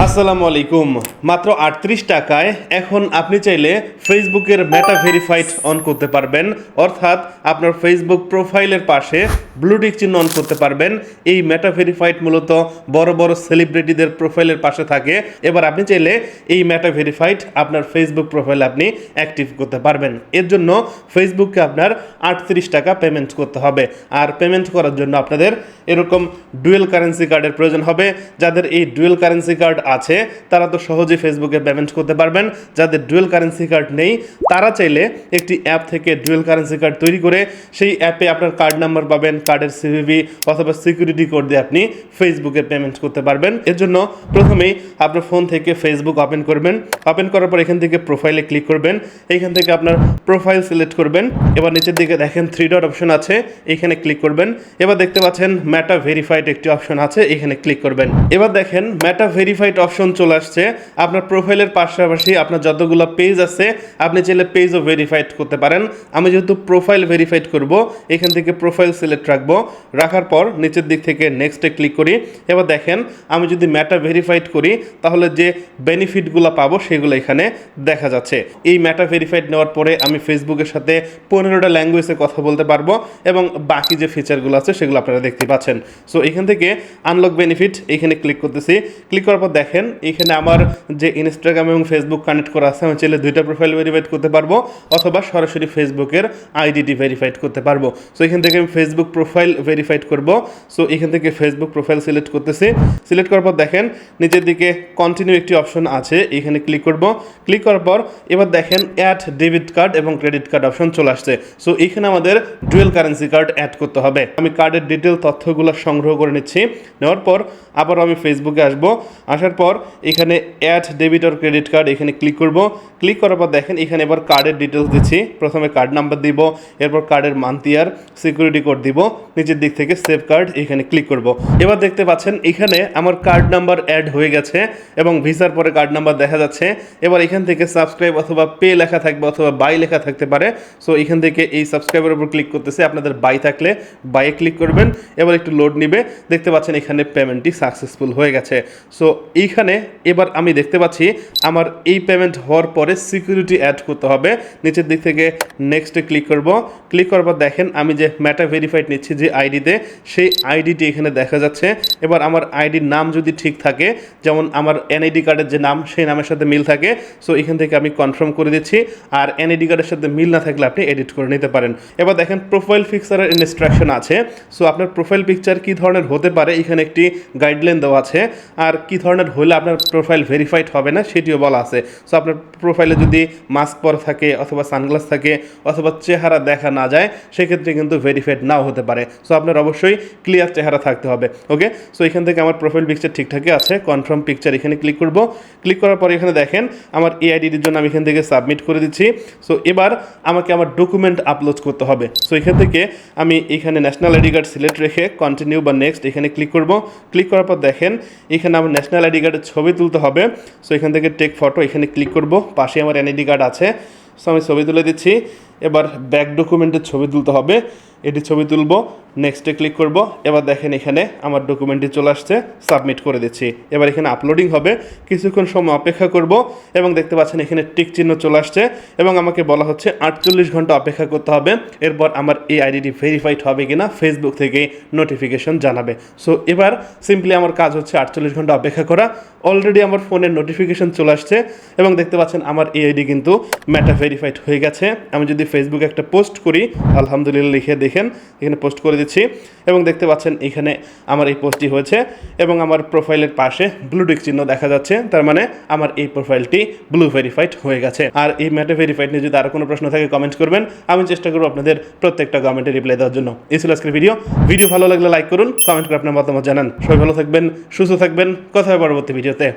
আসসালামু আলাইকুম। মাত্র ৩৮ টাকায় এখন আপনি চাইলে ফেসবুকের মেটা ভেরিফাইড অন করতে পারবেন, অর্থাৎ আপনার ফেসবুক প্রোফাইলের পাশে ব্লু টিক চিহ্ন অন করতে পারবেন। এই মেটা ভেরিফাইড মূলত বড় বড় সেলিব্রিটিদের প্রোফাইলের পাশে থাকে। এবার আপনি চাইলে এই মেটা ভেরিফাইড আপনার ফেসবুক প্রোফাইলে আপনি অ্যাক্টিভ করতে পারবেন। এর জন্য ফেসবুককে আপনার ৩৮ টাকা পেমেন্ট করতে হবে। আর পেমেন্ট করার জন্য আপনাদের এরকম ডুয়েল কারেন্সি কার্ডের প্রয়োজন হবে। যাদের এই ডুয়েল কারেন্সি কার্ড আছে তারা তো সহজেই ফেসবুকে পেমেন্ট করতে পারবেন। যাদের ডুয়েল কারেন্সি কার্ড নেই তারা চাইলে একটি অ্যাপ থেকে ডুয়েল কারেন্সি কার্ড তৈরি করে সেই অ্যাপে আপনার কার্ড নাম্বার পাবেন, কার্ডের সিভিভি অথবা সিকিউরিটি কোড দিয়ে আপনি ফেসবুকে পেমেন্ট করতে পারবেন। এর জন্য প্রথমেই আপনার ফোন থেকে ফেসবুক ওপেন করবেন। ওপেন করার পর এখান থেকে প্রোফাইলে ক্লিক করবেন। এইখান থেকে আপনার প্রোফাইল সিলেক্ট করবেন। এবার নিচের দিকে দেখেন 3 ডট অপশন আছে, এইখানে ক্লিক করবেন। এবার দেখতে পাচ্ছেন মেটা ভেরিফাইড একটি অপশন আছে, এখানে ক্লিক করবেন। এবার দেখেন মেটা ভেরিফাইড অপশন চলে আসছে। আপনার প্রোফাইলের পাশাপাশি আপনার যতগুলো পেজ আছে আপনি চাইলে পেজও ভেরিফাইড করতে পারেন। আমি যেহেতু প্রোফাইল ভেরিফাইড করব, এখান থেকে প্রোফাইল সিলেক্ট রাখবো। রাখার পর নিচের দিক থেকে নেক্সটে ক্লিক করি। এবার দেখেন আমি যদি মেটা ভেরিফাইড করি তাহলে যে বেনিফিটগুলো পাবো সেগুলো এখানে দেখা যাচ্ছে। এই মেটা ভেরিফাইড নেওয়ার পরে আমি ফেসবুকের সাথে 15টা ল্যাঙ্গুয়েজে কথা বলতে পারবো এবং বাকি যে ফিচারগুলো আছে সেগুলো আপনারা দেখতে পাচ্ছেন। সো এখান থেকে আনলক বেনিফিট এখানে ক্লিক করতেছি। ক্লিক করার পর দেখেন এখানে আমার যে ইনস্টাগ্রাম এবং ফেসবুক কানেক্ট করা আছে, আমি চাইলে 2টা প্রোফাইল ভেরিফাইড করতে পারবো অথবা সরাসরি ফেসবুকের আইডিটি ভেরিফাইড করতে পারবো। সো এখান থেকে আমি ফেসবুক প্রোফাইল ভেরিফাইড করব। সো এখান থেকে ফেসবুক প্রোফাইল সিলেক্ট করতেছি। সিলেক্ট করার পর দেখেন নিচের দিকে কন্টিনিউ একটি অপশন আছে, এখানে ক্লিক করব। ক্লিক করার পর এবার দেখেন অ্যাড ডেবিট কার্ড এবং ক্রেডিট কার্ড অপশন চলে আসছে। সো এখানে আমাদের ডুয়েল কারেন্সি কার্ড অ্যাড করতে হবে। আমি কার্ডের ডিটেল তথ্যগুলো সংগ্রহ করে নিচ্ছি। নেওয়ার পর আবার আমি ফেসবুকে আসব। আসার পর এখানে অ্যাড ডেবিট আর ক্রেডিট কার্ড এখানে ক্লিক করব। ক্লিক করার পর দেখেন এখানে এবার কার্ডের ডিটেলস দিচ্ছি। প্রথমে কার্ড নাম্বার দিব, এরপর কার্ডের মান্থ ইয়ার, সিকিউরিটি কোড দিব। নিচের দিক থেকে সেভ কার্ড এখানে ক্লিক করব। এবার দেখতে পাচ্ছেন এখানে আমার কার্ড নাম্বার অ্যাড হয়ে গেছে এবং ভিসার পরে কার্ড নাম্বার দেখা যাচ্ছে। এবার এখান থেকে সাবস্ক্রাইব অথবা পে লেখা থাকবে অথবা বাই লেখা থাকতে পারে। সো এখান থেকে এই সাবস্ক্রাইবের উপর ক্লিক করতেছে। আপনাদের বাই থাকলে বাইয়ে ক্লিক করবেন। এবার একটু লোড নিবে। দেখতে পাচ্ছেন এখানে পেমেন্টটি সাকসেসফুল হয়ে গেছে। সো এইখানে এবার আমি দেখতে পাচ্ছি আমার এই পেমেন্ট হওয়ার পরে সিকিউরিটি অ্যাড করতে হবে। নিচের দিক থেকে নেক্সটে ক্লিক করব। ক্লিক করার পর দেখেন আমি যে মেটা ভেরিফাইড নিচ্ছি যে আইডিতে, সেই আইডিটি এখানে দেখা যাচ্ছে। এবার আমার আইডির নাম যদি ঠিক থাকে, যেমন আমার এনআইডি কার্ডের যে নাম সেই নামের সাথে মিল থাকে, সো এখান থেকে আমি কনফার্ম করে দিচ্ছি। আর এনআইডি কার্ডের সাথে মিল না থাকলে আপনি এডিট করে নিতে পারেন। এবার দেখেন প্রোফাইল পিকচারের ইনস্ট্রাকশন আছে। সো আপনার প্রোফাইল পিকচার কী ধরনের হতে পারে এখানে একটি গাইডলাইন দেওয়া আছে। আর কী ধরনের হলে আপনার প্রোফাইল ভেরিফাইড হবে না সেটিও বলা আছে। সো আপনার প্রোফাইলে যদি মাস্ক পরা থাকে অথবা সানগ্লাস থাকে অথবা চেহারা দেখা না যায় সেক্ষেত্রে কিন্তু ভেরিফাইড নাও হতে পারে। সো আপনার অবশ্যই ক্লিয়ার চেহারা থাকতে হবে। ওকে, সো এখান থেকে আমার প্রোফাইল পিকচার ঠিকঠাকই আছে। কনফার্ম পিকচার এখানে ক্লিক করব। ক্লিক করার পরে এখানে দেখেন আমার এআইডির জন্য আমি এখান থেকে সাবমিট করে দিচ্ছি। সো এবার আমাকে আমার ডকুমেন্ট আপলোড করতে হবে। সো এখান থেকে আমি এখানে ন্যাশনাল আইডি কার্ড সিলেক্ট রেখে কন্টিনিউ বা নেক্সট এখানে ক্লিক করব। ক্লিক করার পর দেখেন এখানে আমার ন্যাশনাল আইডি কার্ডের ছবি তুলতে হবে। সো এখান থেকে টেক ফটো এখানে ক্লিক করব। পাশে আমার এনআইডি কার্ড আছে, সো আমি ছবি তুলে দিচ্ছি। এবার ব্যাক ডকুমেন্টের ছবি তুলতে হবে, এটি ছবি তুলব। নেক্সটে ক্লিক করব। এবার দেখেন এখানে আমার ডকুমেন্টটি চলে আসছে, সাবমিট করে দিচ্ছি। এবার এখানে আপলোডিং হবে, কিছুক্ষণ সময় অপেক্ষা করব এবং দেখতে পাচ্ছেন এখানে টিক চিহ্ন চলে আসছে এবং আমাকে বলা হচ্ছে 48 ঘন্টা অপেক্ষা করতে হবে। এরপর আমার এই আইডিটি ভেরিফাইড হবে কিনা ফেসবুক থেকে নোটিফিকেশন জানাবে। সো এবার সিম্পলি আমার কাজ হচ্ছে 48 ঘন্টা অপেক্ষা করা। অলরেডি আমার ফোনের নোটিফিকেশন চলে আসছে এবং দেখতে পাচ্ছেন আমার এই আইডি কিন্তু মেটা ভেরিফাইড হয়ে গেছে। আমি যদি ফেসবুকে একটা পোস্ট করি, আলহামদুলিল্লাহ লিখে দেখেন এখানে পোস্ট করে দিচ্ছি এবং দেখতে পাচ্ছেন এখানে আমার এই পোস্টটি হয়েছে এবং আমার প্রোফাইলের পাশে ব্লু টিক চিহ্ন দেখা যাচ্ছে। তার মানে আমার এই প্রোফাইলটি ব্লু ভেরিফাইড হয়ে গেছে। আর এই মেটা ভেরিফাইড নিয়ে যদি আরও কোনো প্রশ্ন থাকে কমেন্ট করবেন, আমি চেষ্টা করবো আপনাদের প্রত্যেকটা কমেন্টে রিপ্লাই দেওয়ার জন্য। এই ছিল আজকের ভিডিও ভালো লাগলে লাইক করুন, কমেন্ট করে আপনার মতামত জানান। সবাই ভালো থাকবেন, সুস্থ থাকবেন, কথা হবে পরবর্তী ভিডিওতে।